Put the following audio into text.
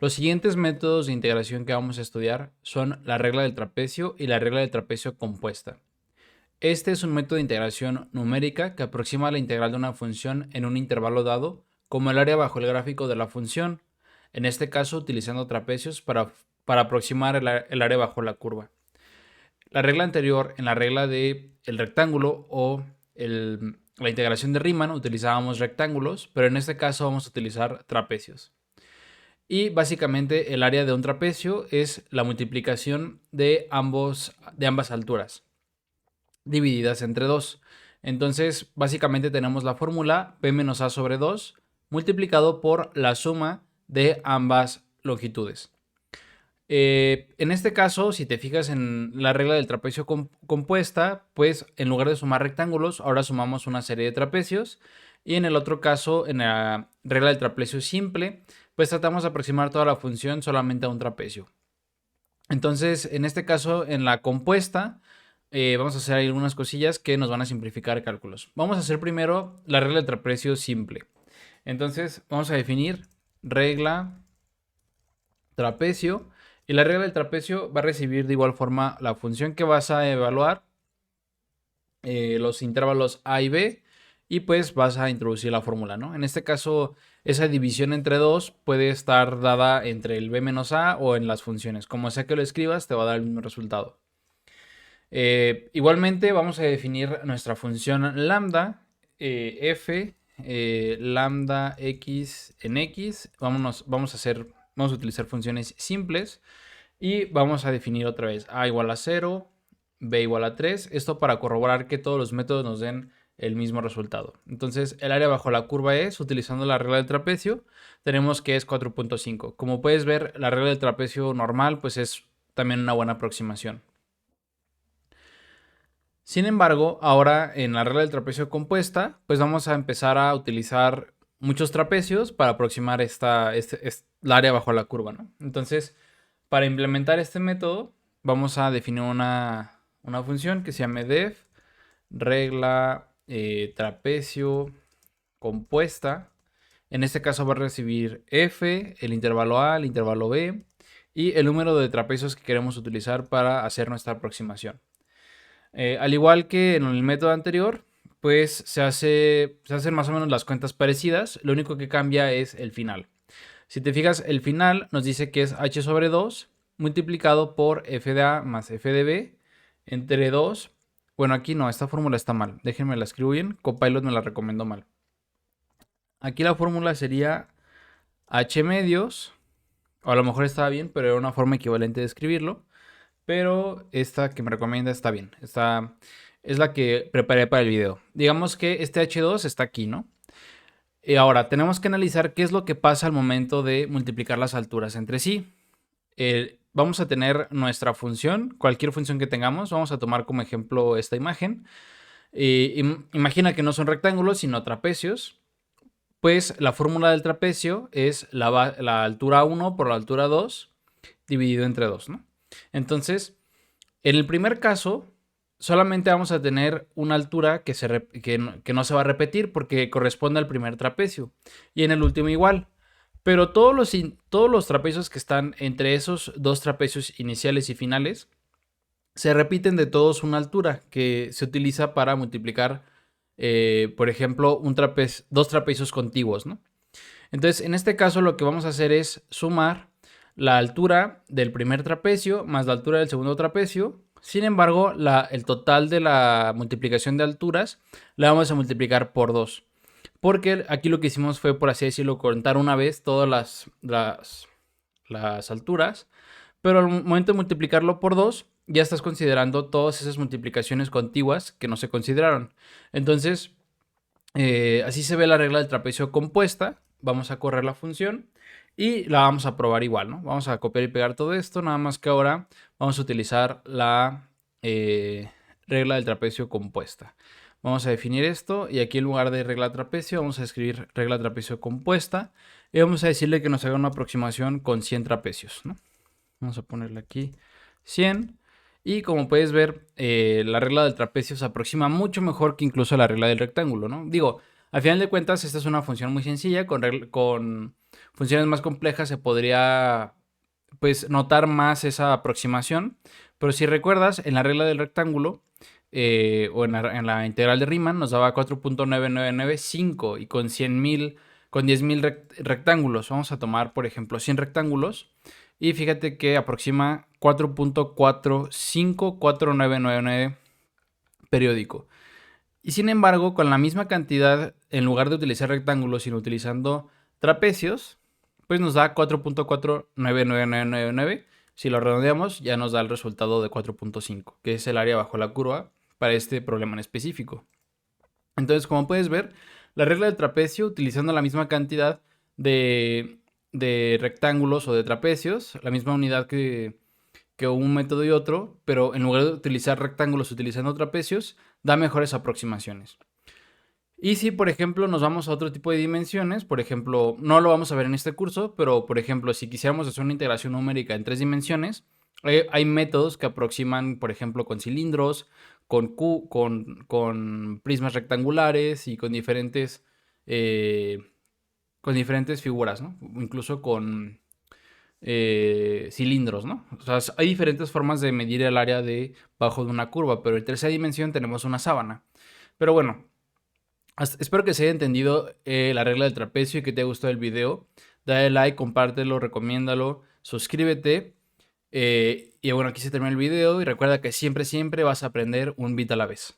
Los siguientes métodos de integración que vamos a estudiar son la regla del trapecio y la regla del trapecio compuesta. Este es un método de integración numérica que aproxima la integral de una función en un intervalo dado como el área bajo el gráfico de la función, en este caso utilizando trapecios para aproximar el área bajo la curva. La regla anterior, en la regla del rectángulo o la integración de Riemann, utilizábamos rectángulos, pero en este caso vamos a utilizar trapecios. Y básicamente el área de un trapecio es la multiplicación de ambas alturas, divididas entre 2. Entonces, básicamente tenemos la fórmula b menos a sobre 2 multiplicado por la suma de ambas longitudes. En este caso, si te fijas en la regla del trapecio compuesta, pues en lugar de sumar rectángulos, ahora sumamos una serie de trapecios. Y en el otro caso, en la regla del trapecio simple, pues tratamos de aproximar toda la función solamente a un trapecio. Entonces, en este caso, en la compuesta, vamos a hacer algunas cosillas que nos van a simplificar cálculos. Vamos a hacer primero la regla del trapecio simple. Entonces, vamos a definir regla trapecio. Y la regla del trapecio va a recibir de igual forma la función que vas a evaluar, los intervalos a y b, y pues vas a introducir la fórmula, ¿no? En este caso, esa división entre 2 puede estar dada entre el b menos a o en las funciones. Como sea que lo escribas, te va a dar el mismo resultado. Igualmente, vamos a definir nuestra función lambda, f, lambda x en x. Vamos a utilizar funciones simples. Y vamos a definir otra vez a igual a 0, b igual a 3. Esto para corroborar que todos los métodos nos den el mismo resultado. Entonces, el área bajo la curva es, utilizando la regla del trapecio, tenemos que es 4.5. Como puedes ver, la regla del trapecio normal pues es también una buena aproximación. Sin embargo, ahora en la regla del trapecio compuesta, pues vamos a empezar a utilizar muchos trapecios para aproximar la área bajo la curva, ¿no? Entonces, para implementar este método, vamos a definir una función que se llame def regla trapecio compuesta. En este caso va a recibir f, el intervalo a, el intervalo b y el número de trapecios que queremos utilizar para hacer nuestra aproximación. Al igual que en el método anterior, pues se hacen más o menos las cuentas parecidas, lo único que cambia es el final. Si te fijas, el final nos dice que es h sobre 2 multiplicado por f de a más f de b entre 2. Bueno, aquí no, esta fórmula está mal. Déjenme la escribo bien. Copilot me la recomendó mal. Aquí la fórmula sería h medios, o a lo mejor estaba bien, pero era una forma equivalente de escribirlo. Pero esta que me recomienda está bien. Esta es la que preparé para el video. Digamos que este h2 está aquí, ¿no? Y ahora tenemos que analizar qué es lo que pasa al momento de multiplicar las alturas entre sí. Vamos a tener nuestra función, cualquier función que tengamos. Vamos a tomar como ejemplo esta imagen. Imagina que no son rectángulos, sino trapecios. Pues la fórmula del trapecio es la altura 1 por la altura 2 dividido entre 2, ¿no? Entonces, en el primer caso, solamente vamos a tener una altura que no se va a repetir porque corresponde al primer trapecio. Y en el último igual. Pero todos los trapecios que están entre esos dos trapecios iniciales y finales se repiten de todos una altura que se utiliza para multiplicar, por ejemplo, dos trapecios contiguos, ¿no? Entonces, en este caso lo que vamos a hacer es sumar la altura del primer trapecio más la altura del segundo trapecio. Sin embargo, el total de la multiplicación de alturas la vamos a multiplicar por 2. Porque aquí lo que hicimos fue, por así decirlo, contar una vez todas las alturas. Pero al momento de multiplicarlo por 2, ya estás considerando todas esas multiplicaciones contiguas que no se consideraron. Entonces, así se ve la regla del trapecio compuesta. Vamos a correr la función y la vamos a probar igual, ¿no? Vamos a copiar y pegar todo esto, nada más que ahora vamos a utilizar la regla del trapecio compuesta. Vamos a definir esto y aquí en lugar de regla trapecio vamos a escribir regla trapecio compuesta y vamos a decirle que nos haga una aproximación con 100 trapecios, ¿no? Vamos a ponerle aquí 100 y como puedes ver, la regla del trapecio se aproxima mucho mejor que incluso la regla del rectángulo, ¿no? Digo, al final de cuentas esta es una función muy sencilla con funciones más complejas se podría pues notar más esa aproximación. Pero si recuerdas, en la regla del rectángulo o en la integral de Riemann nos daba 4.9995 y con 100.000, con 10.000 rectángulos. Vamos a tomar, por ejemplo, 100 rectángulos y fíjate que aproxima 4.454999 periódico. Y sin embargo, con la misma cantidad, en lugar de utilizar rectángulos, sino utilizando trapecios, pues nos da 4.499999. Si lo redondeamos, ya nos da el resultado de 4.5, que es el área bajo la curva para este problema en específico. Entonces, como puedes ver, la regla del trapecio, utilizando la misma cantidad de rectángulos o de trapecios, la misma unidad que un método y otro, pero en lugar de utilizar rectángulos utilizando trapecios, da mejores aproximaciones. Y si, por ejemplo, nos vamos a otro tipo de dimensiones, por ejemplo, no lo vamos a ver en este curso, pero, por ejemplo, si quisiéramos hacer una integración numérica en 3 dimensiones, hay métodos que aproximan, por ejemplo, con cilindros, con prismas rectangulares y con diferentes figuras, ¿no? Incluso con cilindros, ¿no? O sea, hay diferentes formas de medir el área de bajo de una curva, pero en tercera dimensión tenemos una sábana. Pero bueno, espero que se haya entendido la regla del trapecio y que te haya gustado el video. Dale like, compártelo, recomiéndalo, suscríbete. Y bueno, aquí se termina el video y recuerda que siempre, siempre vas a aprender un bit a la vez.